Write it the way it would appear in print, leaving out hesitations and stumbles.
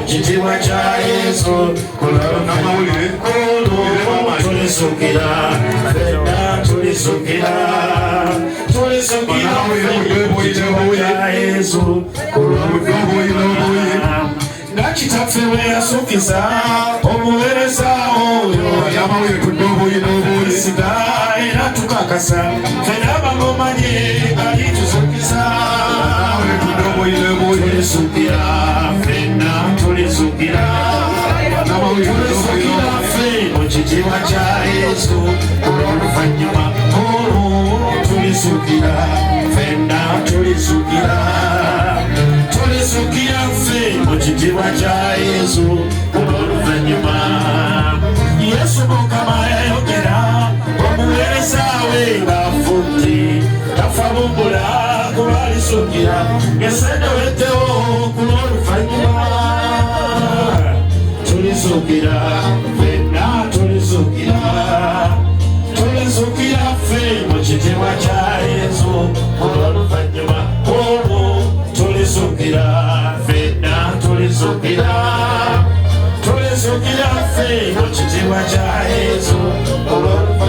Kitiibwa kya Yesu tulisukira fenna tulisukira kitiibwa kya Yesu nga kitaffe bwe yasukisa omuweereza oyo sida era tukakasa fenna abagomanye alitusukisa tulisukira fenna tulisukira ffe mu kitiibwa kya Yesu olw'oluvannyuma tulisukira fenna tulisukira ffe mu kitiibwa kya Yesu olw'oluvannyuma Yesu Mukama yayogera omuweereza we ng'afudde tafa bumbula kubalisukira ngesende wettewo ku lw'oluvannyuma tulisukira fenna tulisukira ffe mu kitiibwa kya Yesu olw'oluvannyuma tulisukira fenna tulisukira ffe mu kitiibwa kya Yesu olw'oluvannyuma